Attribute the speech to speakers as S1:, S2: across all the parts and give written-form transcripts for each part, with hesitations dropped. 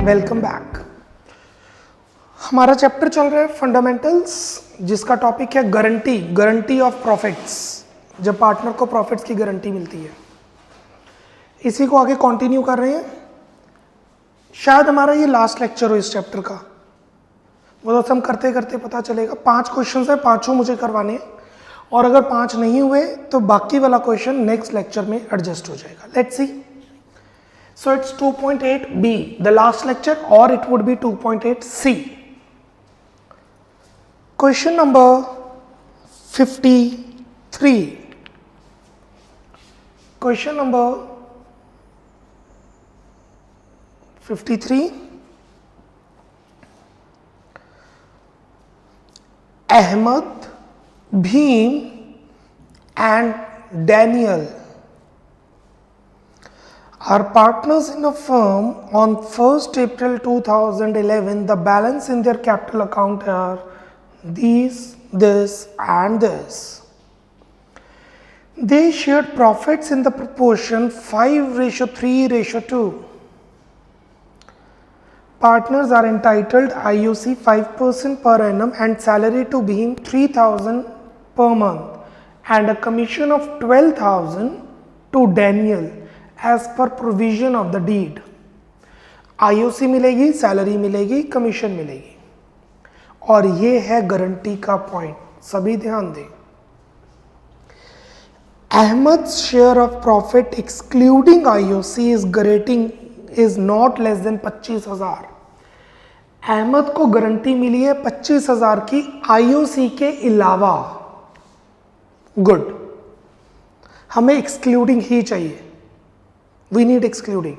S1: Welcome back. हमारा chapter चल रहा है फंडामेंटल्स, जिसका टॉपिक है गारंटी ऑफ प्रॉफिट्स, जब पार्टनर को प्रॉफिट्स की गारंटी मिलती है। इसी को आगे कंटिन्यू कर रहे हैं। शायद हमारा ये लास्ट लेक्चर हो इस चैप्टर का, वो तो हम करते करते पता चलेगा। 5 क्वेश्चन है, 5 मुझे करवाने हैं, और अगर 5 नहीं हुए तो बाकी वाला क्वेश्चन नेक्स्ट लेक्चर में एडजस्ट हो जाएगा। Let's see. So it's 2.8b, the last lecture, or it would be 2.8c. Question number 53. Question number 53. Ahmed, Bhim and Daniel are partners in a firm. On 1st April 2011, the balance in their capital account are these, this and this. They shared profits in the proportion 5:3:2. Partners are entitled IOC 5% per annum and salary to Bhim 3,000 per month and a commission of 12,000 to Daniel as per provision of the deed. IOC मिलेगी, salary मिलेगी, commission मिलेगी, और ये है guarantee का point. सभी ध्यान दें। Ahmed's share of profit excluding IOC is not less than 25,000। Ahmad को गारंटी मिली है 25,000 की IOC के अलावा। गुड, हमें एक्सक्लूडिंग ही चाहिए। We need excluding.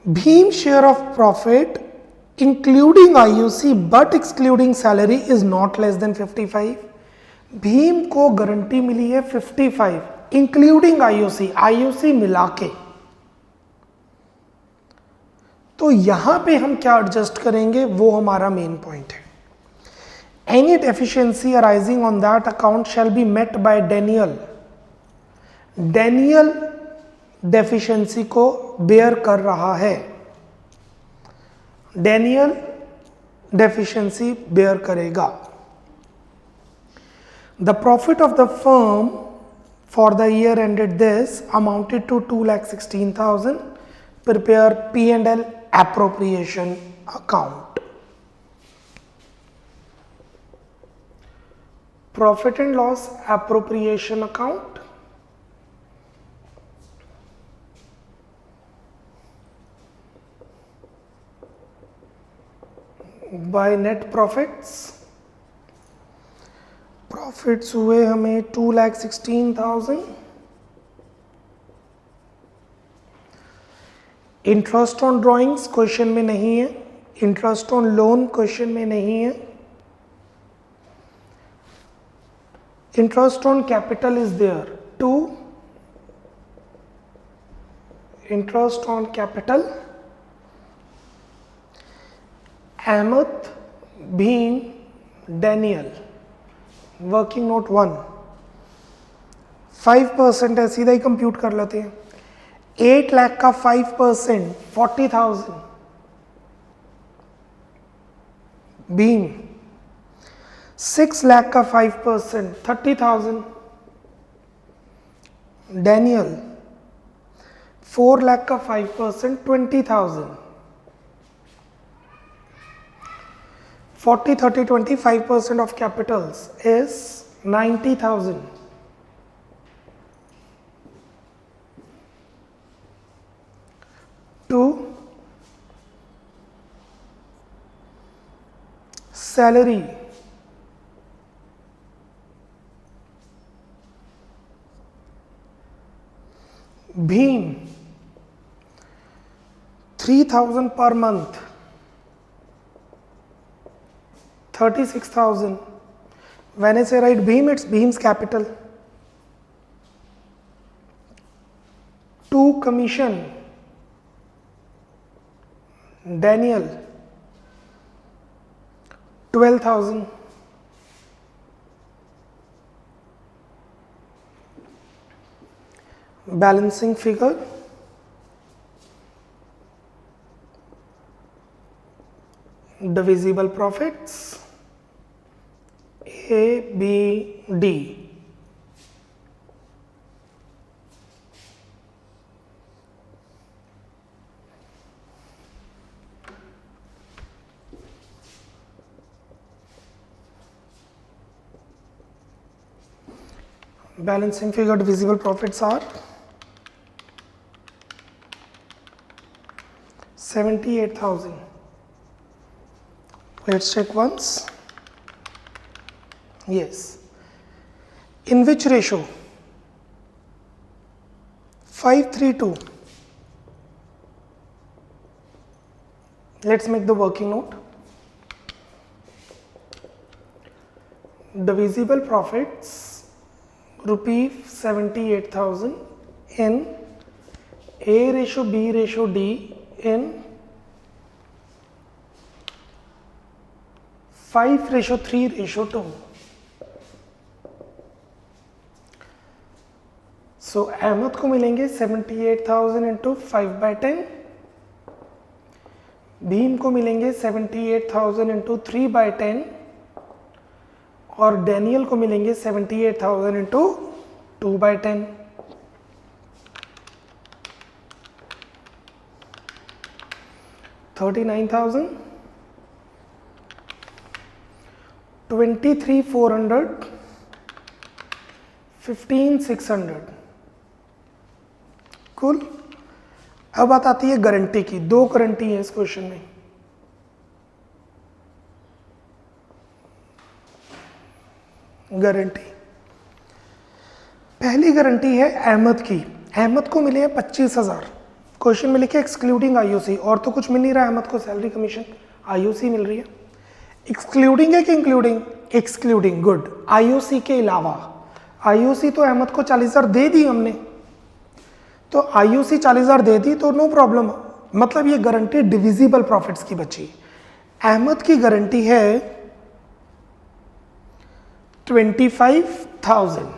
S1: Bhim's share of profit including IOC but excluding salary is not less than 55. Bhim को गारंटी मिली है 55 including IOC मिला के। तो यहां पे हम क्या एडजस्ट करेंगे, वो हमारा मेन पॉइंट है। Any deficiency arising on that account shall be met by Daniel. Daniel deficiency को बेयर कर रहा है। डेनियल डेफिशिएंसी बेयर करेगा। The profit of the firm for the year ended this amounted to 2,16,000। Prepare P&L appropriation account. Profit and loss appropriation account. By net profits, profits हुए हमें 2,16,000। Interest on drawings question में नहीं है, interest on loan question में नहीं है। Interest on capital is there 2, interest on capital. Ahmed, Bhim, Daniel, working note 1, 5% है, सीधा ही कंप्यूट कर लेते हैं। 8 लाख का 5% 40,000 Bhim, 6 लाख का 5% 30,000 Daniel, 4 लाख का 5% 20,000। 40, 30, 20, 5% of capitals is 90,000. To salary, Bhim 3,000 per month, 36,000. When I say write Bhim, it's Bhim's capital. 2 commission, Daniel 12,000. Balancing figure divisible profits A B D, balancing figure divisible profits are 78,000. Let's check once. Yes. In which ratio? 5:3:2. Let's make the working note. Divisible profits ₹78,000 in A ratio B ratio D in 5:3:2. So Ahmad को मिलेंगे 78,000 into 5/10, Bhim को मिलेंगे 78,000 into 3/10 और Daniel को मिलेंगे 78,000 into 2/10। $39,000, 23,400, 15,600। कुल। अब बात आती है गारंटी की। दो गारंटी है इस क्वेश्चन में। गारंटी, पहली गारंटी है अहमद की। अहमद को मिले हैं 25,000। क्वेश्चन में लिखे एक्सक्लूडिंग आईओसी, और तो कुछ मिल नहीं रहा है अहमद को, सैलरी कमीशन आईओसी मिल रही है। एक्सक्लूडिंग है कि इंक्लूडिंग? Excluding, good. आईओसी के अलावा, आईओसी तो अहमद को 40,000 दे दी हमने, तो आईओसी 40,000 दे दी तो नो प्रॉब्लम। मतलब ये गारंटी डिविजिबल प्रॉफिट्स की बची। अहमद की गारंटी है 25,000।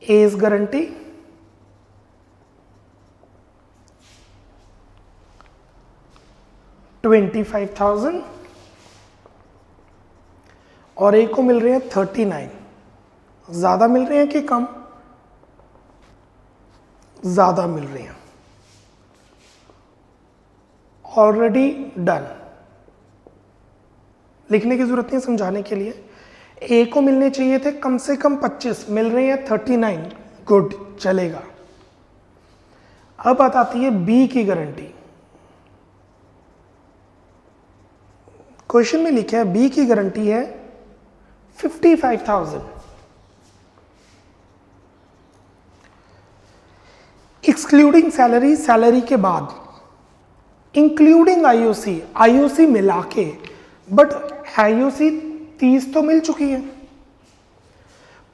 S1: A's गारंटी 25,000 और A को मिल रहे हैं 39। ज्यादा मिल रहे हैं कि कम? ज्यादा मिल रहे हैं। ऑलरेडी डन, लिखने की जरूरत नहीं समझाने के लिए। ए को मिलने चाहिए थे कम से कम 25, मिल रहे हैं 39, गुड, चलेगा। अब बात आती है बी की गारंटी। क्वेश्चन में लिखा है बी की गारंटी है 55,000। एक्सक्लूडिंग सैलरी, सैलरी के बाद, इंक्लूडिंग आईओसी, आईओसी मिला के, बट आईओसी 30 तो मिल चुकी है।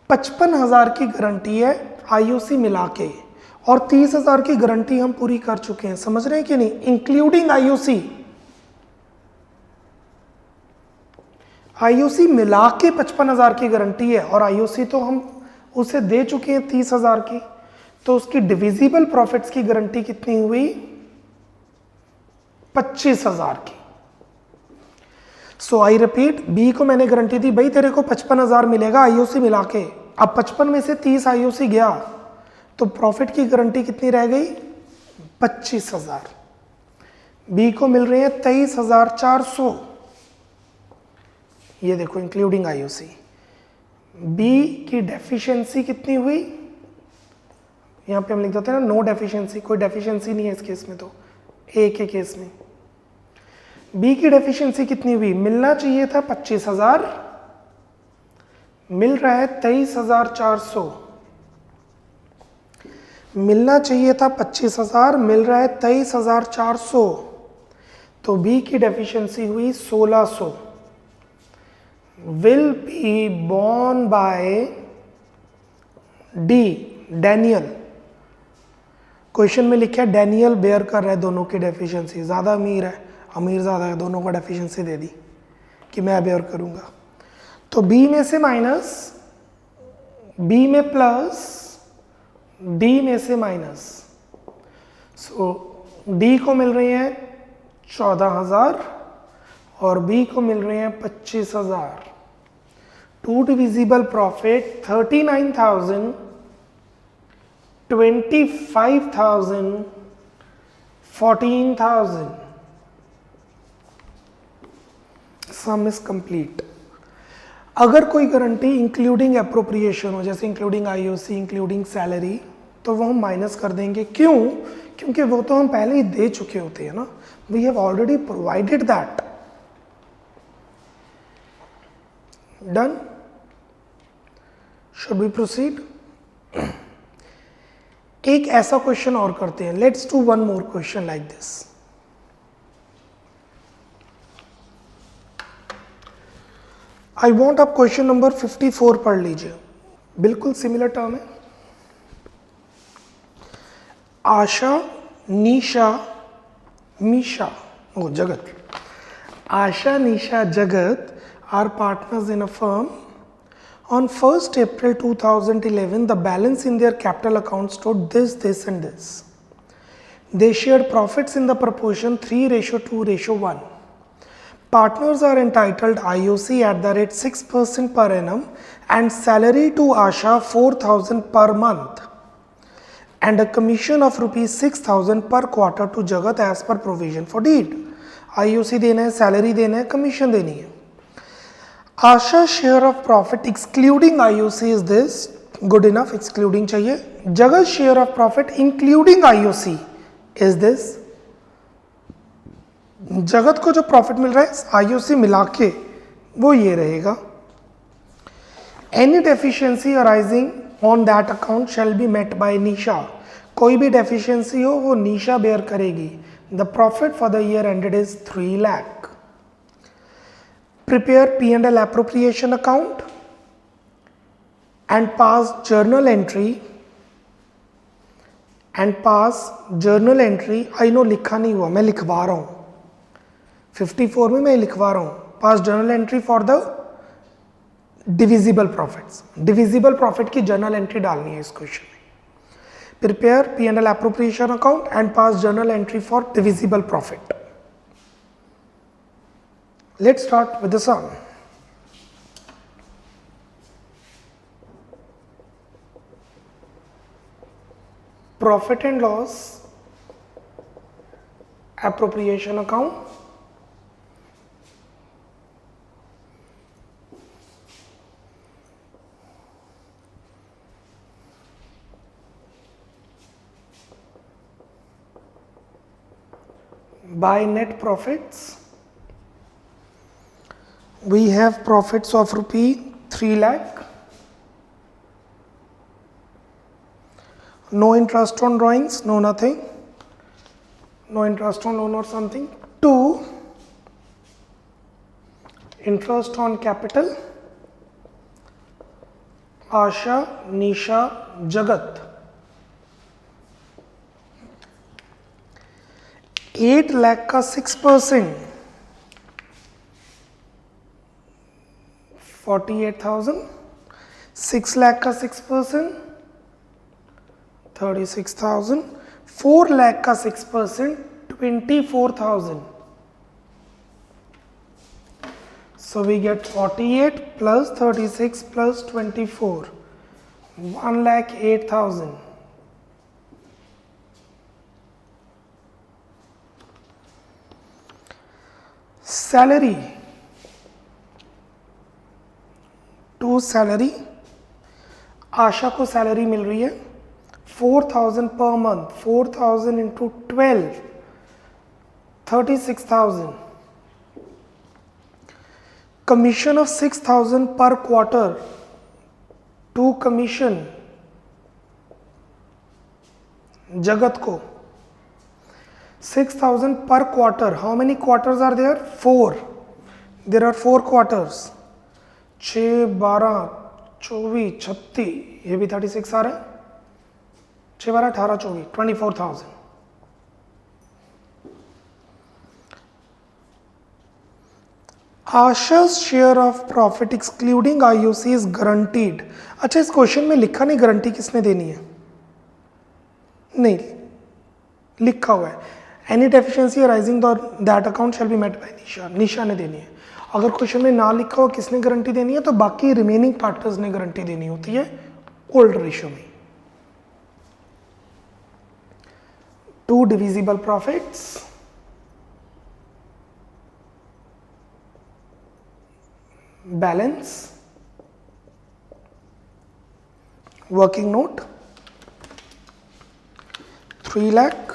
S1: 55,000 की गारंटी है आईओसी मिला के, और 30,000 की गारंटी हम पूरी कर चुके हैं। समझ रहे हैं कि नहीं? इंक्लूडिंग आईओसी, आईओसी मिला के 55,000 की गारंटी है, और आईओसी तो हम उसे दे चुके हैं 30,000 की। तो उसकी डिविजिबल प्रॉफिट्स की गारंटी कितनी हुई? 25,000 की। सो आई रिपीट, बी को मैंने गारंटी दी, भाई तेरे को 55,000 मिलेगा आईओसी मिला के। अब 55 में से 30 आईओसी गया, तो प्रॉफिट की गारंटी कितनी रह गई? 25,000। बी को मिल रहे हैं 23,400। ये देखो इंक्लूडिंग आईओसी। बी की डेफिशिएंसी कितनी हुई? यहां पे हम लिख देते हैं ना नो डेफिशिएंसी, कोई डेफिशिएंसी नहीं है इस केस में, तो ए के केस में बी की डेफिशिएंसी कितनी हुई? मिलना चाहिए था 25,000, मिल रहा है 23,400। मिलना चाहिए था 25,000, मिल रहा है 23,400। तो बी की डेफिशिएंसी हुई 1,600। Will be borne by D, Daniel. Question में लिखा है डैनियल बेयर कर रहा है दोनों की डेफिशिएंसी। ज़्यादा अमीर है, अमीर ज़्यादा है, दोनों को डेफिशिएंसी दे दी कि मैं बेयर करूँगा। तो बी में से माइनस, बी में प्लस, डी में से माइनस, सो डी को मिल रही हैं 14,000 और बी को मिल रहे हैं 25,000। To divisible profit 39,000, 25,000, 14,000। Sum is complete. अगर कोई गारंटी इंक्लूडिंग एप्रोप्रिएशन हो, जैसे इंक्लूडिंग आईओसी, इंक्लूडिंग सैलरी, तो वो हम माइनस कर देंगे। क्यों? क्योंकि वो तो हम पहले ही दे चुके होते हैं ना, we have already provided that. Done? Should we proceed? एक ऐसा क्वेश्चन और करते हैं, let's do one more question like this. I want आप क्वेश्चन नंबर 54 पढ़ लीजिए, बिल्कुल सिमिलर टर्म है। आशा, निशा, मीशा, ओ जगत, आशा, निशा, जगत are partners in a firm. On 1st April 2011, the balance in their capital account stood this, and this. They shared profits in the proportion 3:2:1. Partners are entitled IOC at the rate 6% per annum and salary to Asha 4,000 per month and a commission of rupees 6,000 per quarter to Jagat as per provision for deed. IOC देना है, salary देना है, commission देनी है। Asha share of profit excluding IOC is this, good enough, excluding चाहिए। Jagat share of profit including IOC is this, Jagat को जो profit मिल रहा है आईओसी मिला के वो ये रहेगा। Any deficiency arising on that account shall be met by Nisha, कोई भी डेफिशिएंसी हो वो निशा बेयर करेगी। The profit for the year ended is 3 lakh. Prepare P&L appropriation account and pass journal entry I know लिखा नहीं हुआ, मैं लिखवा रहा हूँ 54 में मैं लिखवा रहा हूँ। पास journal entry for the divisible profits, divisible profit की जर्नल एंट्री डालनी है इस क्वेश्चन में। Prepare P&L appropriation account and pass journal entry for divisible profit. Let's start with the sum. Profit and loss appropriation account, by net profits we have profits of rupee 3 lakh, no interest on drawings, no nothing, no interest on loan or something. 2 interest on capital, Asha, Nisha, Jagat, 8 lakh का 6%, 48,000, 6 lakh का 6%, 36,000, 4 lakh का 6%, 24,000. So we get 48 plus 36 plus 24, 1,08,000. Salary, to salary, आशा को salary मिल रही है 4,000 per month, 4,000 into 12, 36,000. Commission of 6,000 पर quarter to commission जगत को 6,000 per quarter. How many quarters are there? 4. There are 4 quarters. 6, 12, 24, 36, ये भी 36 आ रहा है, 6, 12, 18, 24, 24,000. Asha's share of profit excluding IOC is guaranteed. अच्छा, इस क्वेश्चन में लिखा नहीं गारंटी किसने देनी है, नहीं लिखा हुआ है, any deficiency arising that account shall be met by Nisha, Nisha ने देनी है। अगर क्वेश्चन में ना लिखा हो किसने गारंटी देनी है, तो बाकी रिमेनिंग पार्टनर्स ने गारंटी देनी होती है ओल्ड रेशियो में। 2 divisible profits, balance, working note 3 lakh,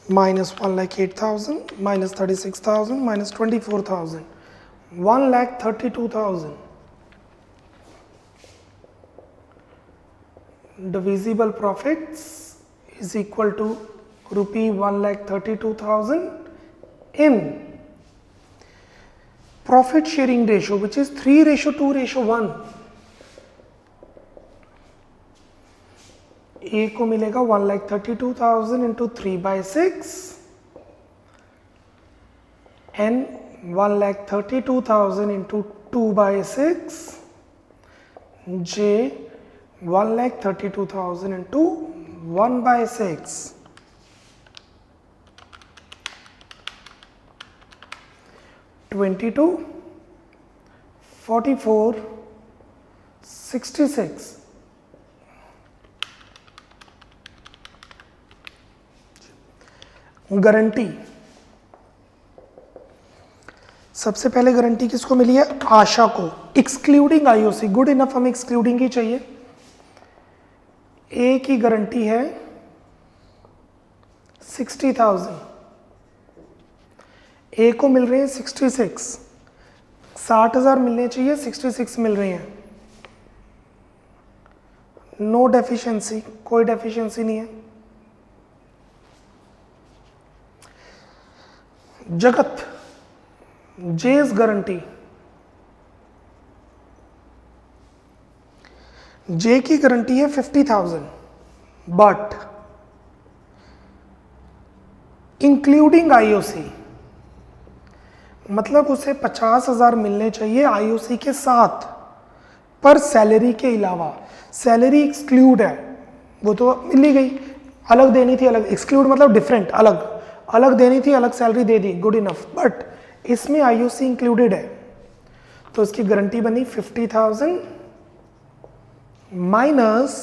S1: minus 1,08,000, minus 36,000, minus 24,000, 1,32,000. Divisible profits is equal to rupee 1,32,000 in profit sharing ratio, which is 3:2:1. A को मिलेगा 1,32,000 into 3/6, N 1,32,000 into 2/6, J 1,32,000 into 1/6. 22, 44, 66. Guarantee, सबसे पहले guarantee किसको मिली है? आशा को, एक्सक्लूडिंग आईओसी। गुड इनफ, हमें excluding ही चाहिए। ए की गारंटी है 60,000, ए को मिल रहे हैं 66, 60,000 मिलने चाहिए, 66 मिल रहे हैं। नो डेफिशिएंसी, कोई डेफिशिएंसी नहीं है। जगत, जेज गारंटी, जे की गारंटी है 50,000, बट इंक्लूडिंग आईओसी, मतलब उसे 50,000 मिलने चाहिए आईओसी के साथ, पर सैलरी के अलावा। सैलरी एक्सक्लूड है, वो तो मिल ही गई, अलग देनी थी, अलग। एक्सक्लूड मतलब डिफरेंट, अलग अलग देनी थी, अलग सैलरी दे दी, गुड इनफ। बट इसमें आईओसी इंक्लूडेड है, तो इसकी गारंटी बनी 50,000 minus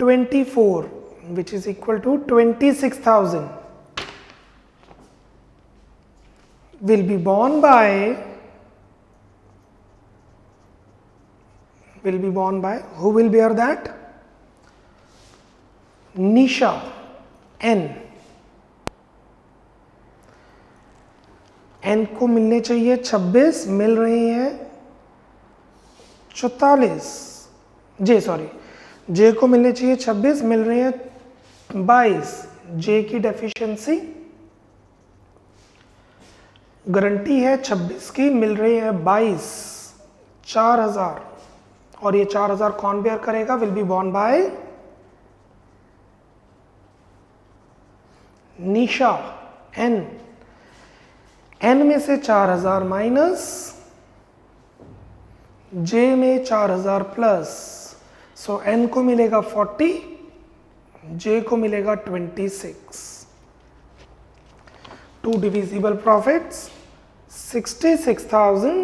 S1: 24, which is equal to 26,000 will be borne by who will bear that? Nisha N. N को मिलने चाहिए 26, मिल रहे हैं 44। J को मिलने चाहिए 26, मिल रहे हैं 22। J की डेफिशिएंसी, गारंटी है 26 की, मिल रहे हैं 22, 4,000। और ये 4,000 कौन बेयर करेगा? Will be borne by Nisha N. N में से 4,000 माइनस, जे में 4,000 प्लस, सो एन को मिलेगा 40, जे को मिलेगा 26। 2 divisible profits, 66,000,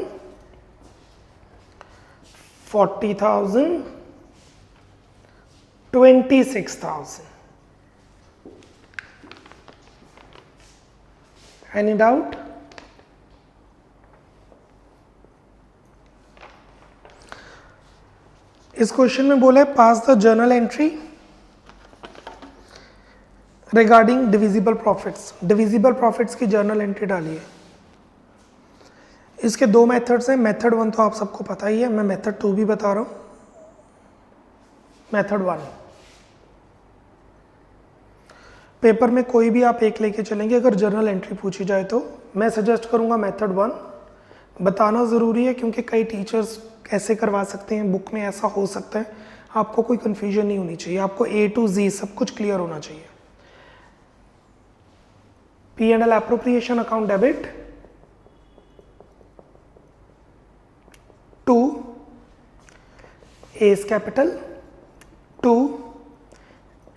S1: 40,000, 26,000. Any doubt? इस क्वेश्चन में बोला है pass the journal entry regarding divisible profits. Divisible profits की जर्नल एंट्री डालिए। इसके 2 मेथड्स हैं। मेथड 1 तो आप सबको पता ही है, मैं मेथड 2 भी बता रहा हूं। मेथड 1, पेपर में कोई भी आप एक लेके चलेंगे, अगर जर्नल एंट्री पूछी जाए तो मैं सजेस्ट करूंगा मेथड 1। बताना ज़रूरी है क्योंकि कई टीचर्स ऐसे करवा सकते हैं, बुक में ऐसा हो सकता है। आपको कोई कन्फ्यूजन नहीं होनी चाहिए, आपको A to Z सब कुछ क्लियर होना चाहिए। P&L appropriation account debit, 2 A's capital, 2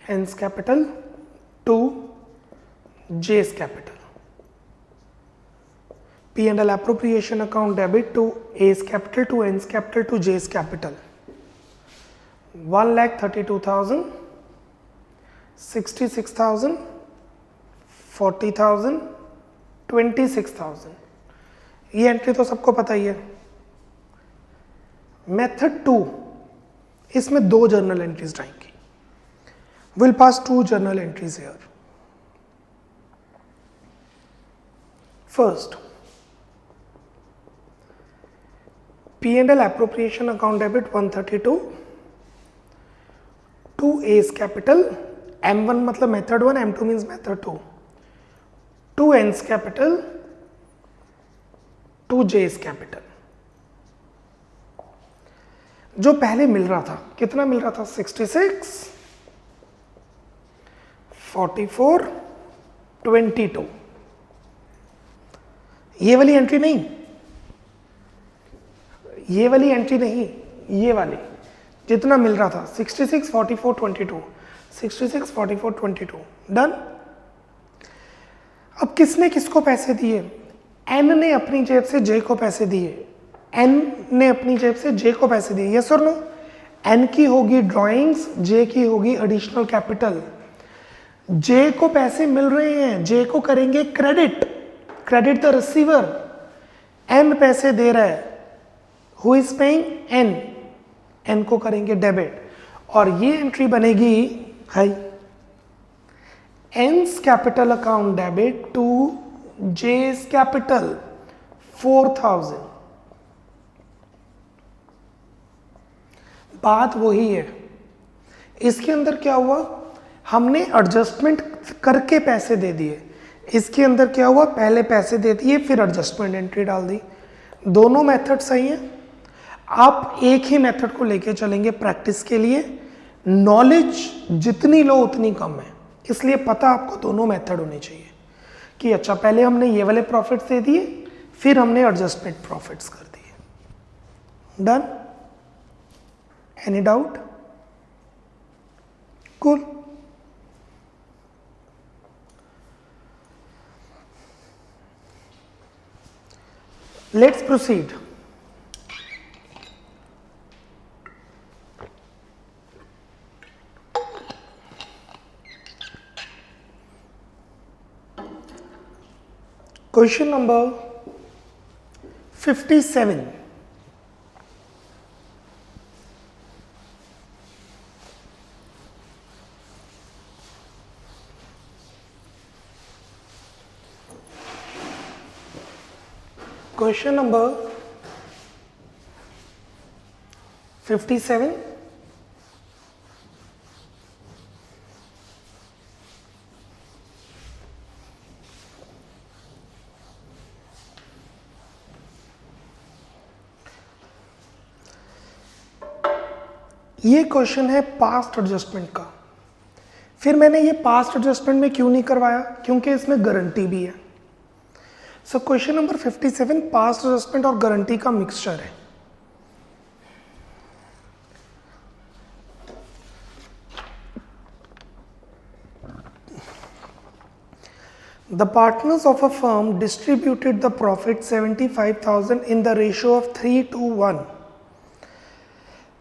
S1: N's capital, 2 J's capital. P&L appropriation account debit to A's capital, to N's capital, to J's capital. 1,32,000, 66,000, 40,000, 26,000. ये एंट्री तो सबको पता ही है. मेथड 2, इसमें 2 जर्नल एंट्रीज आएंगी. Will pass 2 journal entries here. First, P&L appropriation account debit 132 to A's capital, M1 मतलब method 1, M2 means method 2, to N's capital, to J's capital. जो पहले मिल रहा था, कितना मिल रहा था? 66, 44, 22. ये वाली एंट्री नहीं, ये वाली एंट्री नहीं, ये वाली जितना मिल रहा था 66, 44, 22, 66, 44, 22. डन. अब किसने किसको पैसे दिए? एन ने अपनी जेब से जे को पैसे दिए. एन ने अपनी जेब से जे को पैसे दिए. यस और नो? एन की होगी ड्राइंग्स, जे की होगी एडिशनल कैपिटल. जे को पैसे मिल रहे हैं, जे को करेंगे credit, credit the receiver. N पैसे दे रहा है, who is paying? N. N को करेंगे डेबिट, और ये एंट्री बनेगी हाई N's capital account debit to J's capital 4,000. बात वही है. इसके अंदर क्या हुआ? हमने एडजस्टमेंट करके पैसे दे दिए. इसके अंदर क्या हुआ? पहले पैसे दे दिए, फिर एडजस्टमेंट एंट्री डाल दी. दोनों मेथड सही हैं. आप एक ही मेथड को लेके चलेंगे प्रैक्टिस के लिए. नॉलेज जितनी लो उतनी कम है, इसलिए पता आपको दोनों मेथड होने चाहिए कि अच्छा पहले हमने ये वाले प्रॉफिट्स दे दिए, फिर हमने एडजस्टमेंट प्रॉफिट्स कर दिए. Done? Any doubt? Cool. Let's proceed. Question number 57. Question number 57. ये क्वेश्चन है पास्ट एडजस्टमेंट का. फिर मैंने ये पास्ट एडजस्टमेंट में क्यों नहीं करवाया? क्योंकि इसमें गारंटी भी है. So question number 57 past adjustment और गारंटी का मिक्सचर है. The partners of a firm distributed the profit 75,000 in the ratio of 3:1.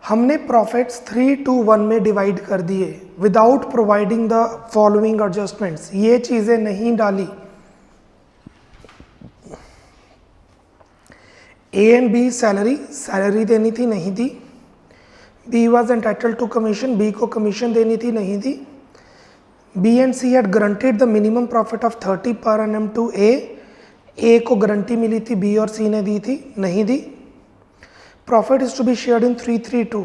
S1: हमने प्रॉफिट्स 3:1 में डिवाइड कर दिए without providing the following adjustments. ये चीजें नहीं डाली. ए एंड बी सैलरी देनी थी, नहीं दी. B was entitled to commission, B को कमीशन देनी थी, नहीं दी. B and C had guaranteed the minimum profit of 30 per annum to ए को गारंटी मिली थी, बी और सी ने दी थी, नहीं दी. Profit is to be shared in 3:2.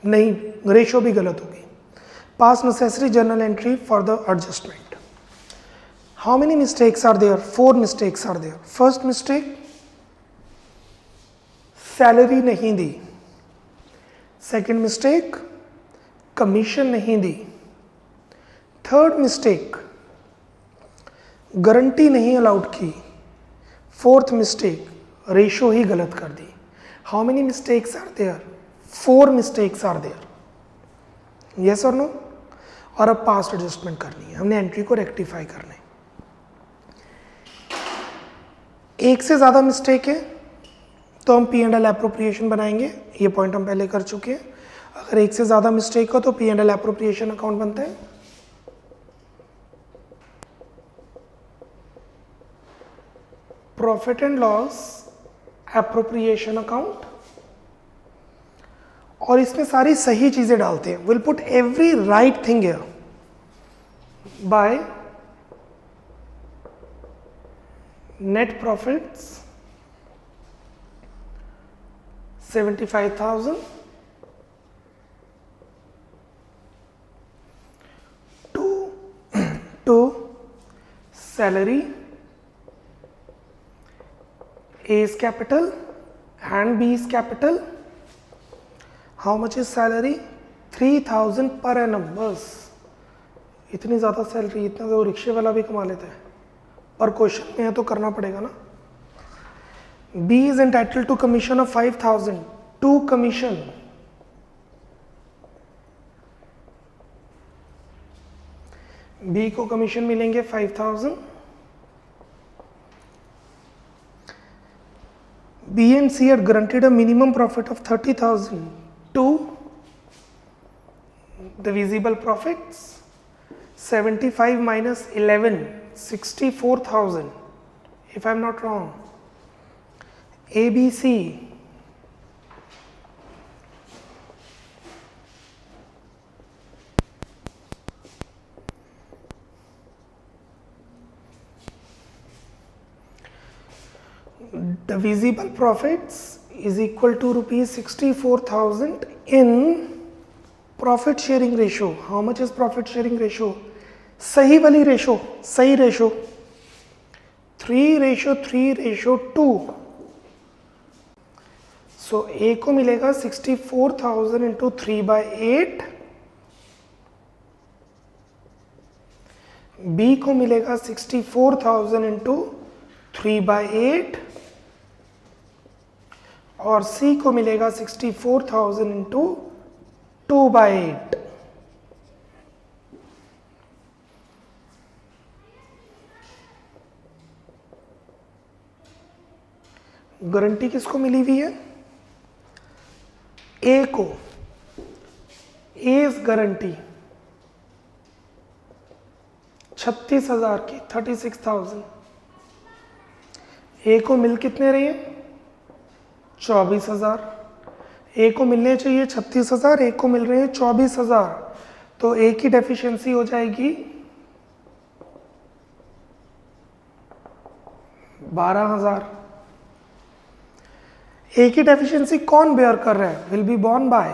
S1: नहीं, रेशो भी गलत होगी. Pass necessary journal entry for the adjustment. How many mistakes are there? 4 mistakes are there. First mistake, salary नहीं दी. सेकेंड मिस्टेक, कमीशन नहीं दी. थर्ड मिस्टेक, गारंटी नहीं allowed की. फोर्थ मिस्टेक, रेशो ही गलत कर दी. How many mistakes are there? 4 mistakes are there, yes और नो? और अब पास्ट एडजस्टमेंट करनी है, हमने एंट्री को रेक्टिफाई करना है। एक से ज़्यादा मिस्टेक है तो हम P&L एप्रोप्रिएशन बनाएंगे, ये पॉइंट हम पहले कर चुके हैं। अगर एक से ज़्यादा मिस्टेक हो तो P&L एप्रोप्रिएशन अकाउंट बनता है। Profit and loss appropriation account, और इसमें सारी सही चीज़ें डालते हैं। Will put every right thing here bye net profits 75,000 to salary, A is capital and B is capital. How much is salary? 3,000 per annum. बस इतनी ज़्यादा सैलरी, इतना तो रिक्शे वाला भी कमा लेता है, पर क्वेश्चन में है तो करना पड़ेगा ना। B is entitled to commission of 5,000 to commission B को कमीशन मिलेंगे 5,000। B and C had granted a minimum profit of 30,000 to the visible profits 75 minus 11 64,000 if I'm not wrong. ABC the visible profits is equal to rupees 64,000 in profit sharing ratio. How much is profit sharing ratio? सही वाली ratio, सही ratio 3:3:2। So A को मिलेगा 64,000 into 3/8, B को मिलेगा 64,000 into 3/8 और C को मिलेगा 64,000 इंटू 2/8। गारंटी किसको मिली हुई है? ए को। एज गारंटी 36,000 की, 36,000। ए को मिल कितने रही है? 24,000। ए को मिलने चाहिए 36,000, ए को मिल रहे हैं 24,000, तो ए की डेफिशिएंसी हो जाएगी 12,000। ए की डेफिशिएंसी कौन बेयर कर रहा है? Will be borne by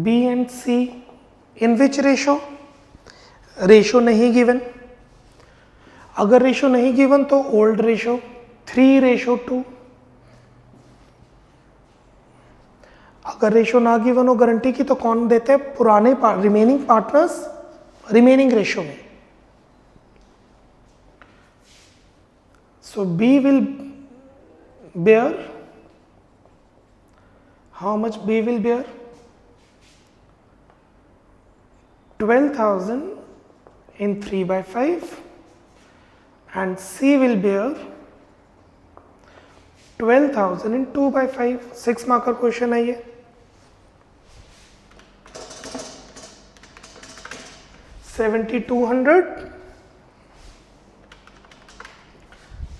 S1: B and C. In which ratio? Ratio नहीं गिवन। अगर रेशो नहीं गिवन तो ओल्ड रेशो 3:2। अगर रेशो ना गिवन हो गारंटी की तो कौन देते हैं? पुराने रिमेनिंग पार्टनर्स रिमेनिंग रेशो में। So B will bear, how much B will bear? 12,000 in 3/5 and C will bear 12,000 in 2/5। 6 marker question है ये। 7,200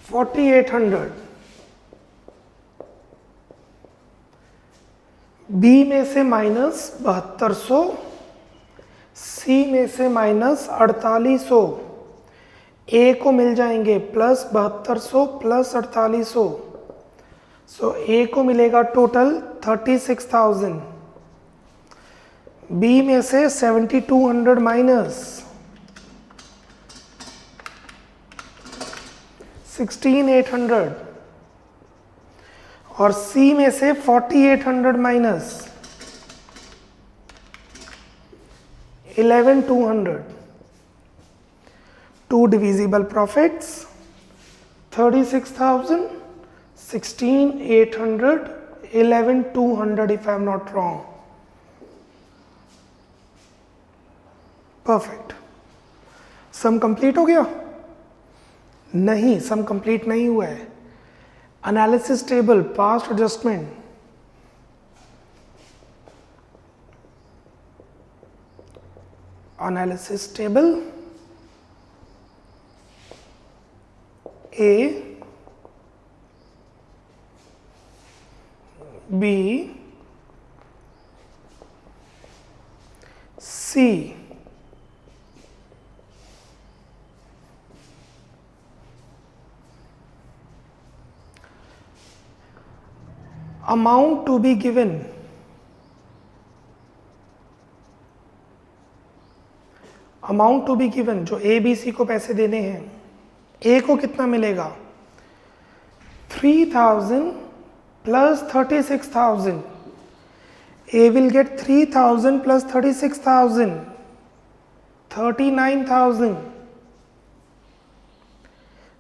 S1: 4,800। बी में से माइनस 7,200, सी में से माइनस 4,800, ए को मिल जाएंगे प्लस 7,200 प्लस 4,800। सो ए को मिलेगा टोटल 36,000। बी में से 7,200 माइनस 16,800 और सी में से 4,800 minus 11,200। To divisible profits 36,000, 16,800, 11,200 if I am not wrong. Perfect. Sum complete हो गया? नहीं, सम कंप्लीट नहीं हुआ है. Analysis table, past adjustment. Analysis table A, B, C. Amount to be given. Amount to be given, जो A B C को पैसे देने हैं. ए को कितना मिलेगा? 3,000 plus 36,000. A will get 3,000 plus 36,000, 39,000.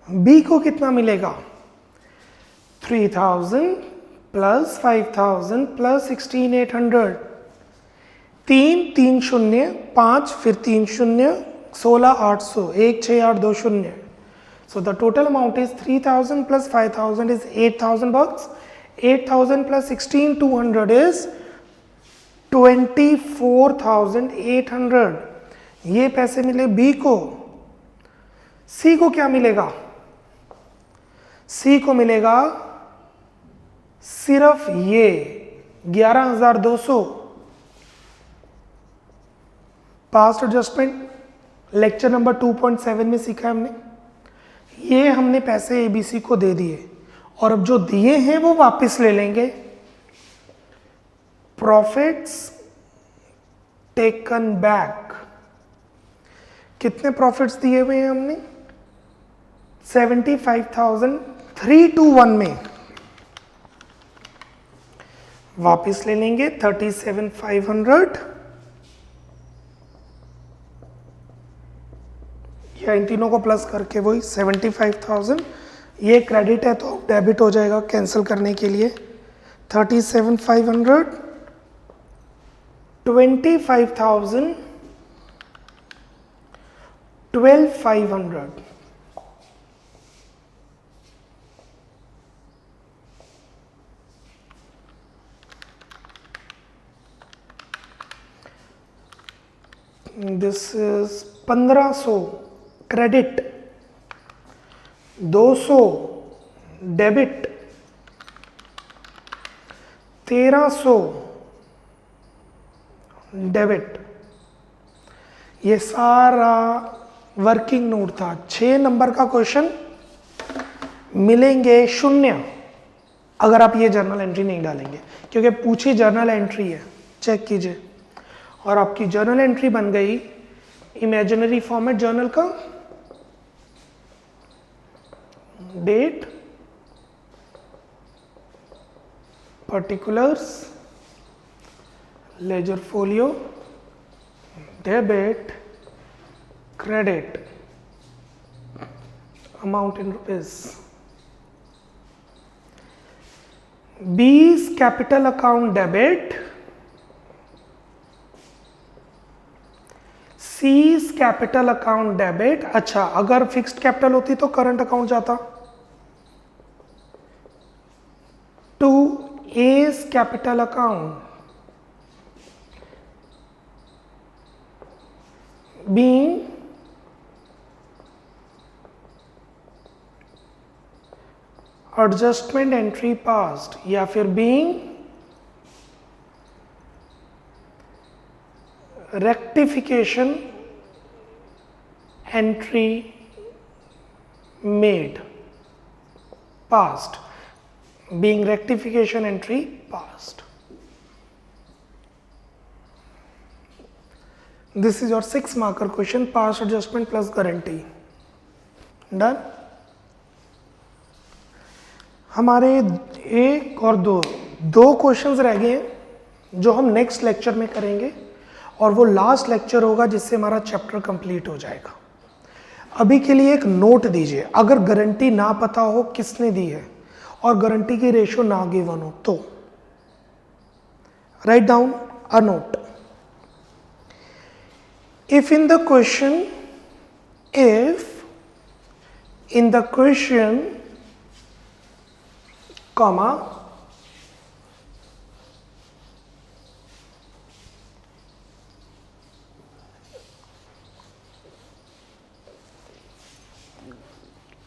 S1: B को कितना मिलेगा? 3,000 प्लस 5,000 प्लस 16,800. 3 शून्य 5, फिर 3 शून्य 16,800, 1,6,820. So the total amount is 3,000 plus 5,000 is 8,000 bucks. 8,000 plus 16,200 is 24,800. ये पैसे मिले बी को. सी को क्या मिलेगा? सी को मिलेगा सिर्फ ये 11,200. पास्ट एडजस्टमेंट लेक्चर नंबर 2.7 में सीखा है हमने. ये हमने पैसे एबीसी को दे दिए और अब जो दिए हैं वो वापस ले लेंगे. Profits taken back. कितने प्रॉफिट्स दिए हुए हैं हमने? 75,000 321 में वापस ले लेंगे. 37,500 या इन तीनों को प्लस करके वही 75,000. ये क्रेडिट है तो डेबिट हो जाएगा कैंसिल करने के लिए. 37,500, 25,000, 12,500. This is 1,500 credit, 200 debit, 1,300 debit. ये सारा वर्किंग नोट था. 6 नंबर का क्वेश्चन मिलेंगे शून्य अगर आप ये जर्नल एंट्री नहीं डालेंगे, क्योंकि पूछी जर्नल एंट्री है. चेक कीजिए. और आपकी जर्नल एंट्री बन गई इमेजिनरी फॉर्मेट जर्नल का. Date, particulars, ledger folio, debit, credit, amount in rupees. B's capital account debit, C's capital account debit. अच्छा, अगर फिक्स्ड कैपिटल होती तो करंट अकाउंट जाता. To A's capital account being adjustment entry passed या फिर being rectification entry made passed. Being rectification entry passed. This is your 6 marker question, past adjustment plus guarantee. Done. हमारे एक और दो questions रह गए हैं जो हम नेक्स्ट लेक्चर में करेंगे और वो लास्ट लेक्चर होगा जिससे हमारा चैप्टर कंप्लीट हो जाएगा. अभी के लिए एक नोट दीजिए, अगर गारंटी ना पता हो किसने दी है और गारंटी की रेशो ना गिवन हो तो write down a note. If in the question, comma,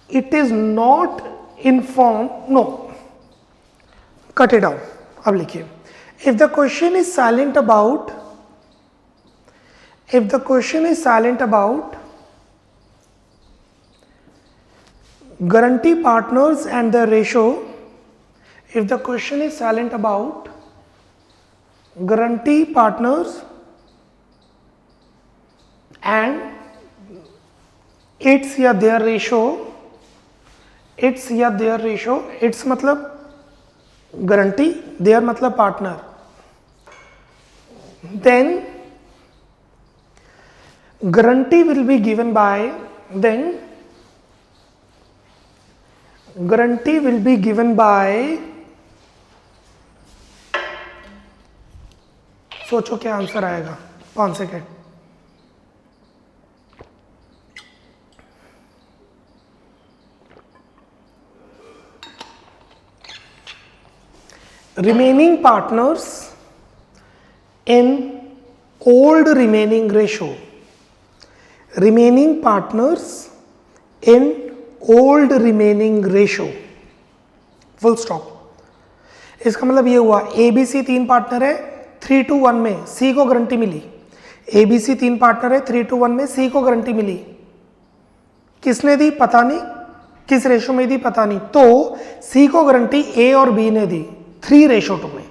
S1: it is not informed, no, cut it down. अब लिखिए, if the question is silent about guarantee partners and the ratio, if the question is silent about guarantee partners and its या their ratio, its या their ratio, its मतलब guarantee, their मतलब partner, then guarantee will be given by, सोचो क्या answer आएगा, 5 second. remaining partners in old remaining ratio, remaining partners in old remaining ratio, full stop. इसका मतलब ये हुआ ABC 3 पार्टनर है, 3:1 में C को गारंटी मिली. ABC 3 पार्टनर है, 3:1 में C को गारंटी मिली. किसने दी पता नहीं, किस रेशो में दी पता नहीं, तो C को गारंटी A और B ने दी 3:2 में.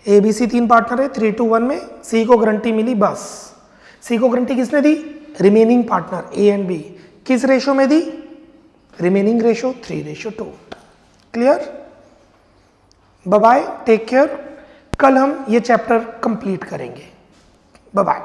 S1: ABC 3 पार्टनर है, 3:1 में C को गारंटी मिली. बस C को गारंटी किसने दी, remaining partner A and B. किस रेशो में दी, remaining ratio 3:2. Clear? Bye bye, take care. कल हम ये चैप्टर कंप्लीट करेंगे. Bye bye.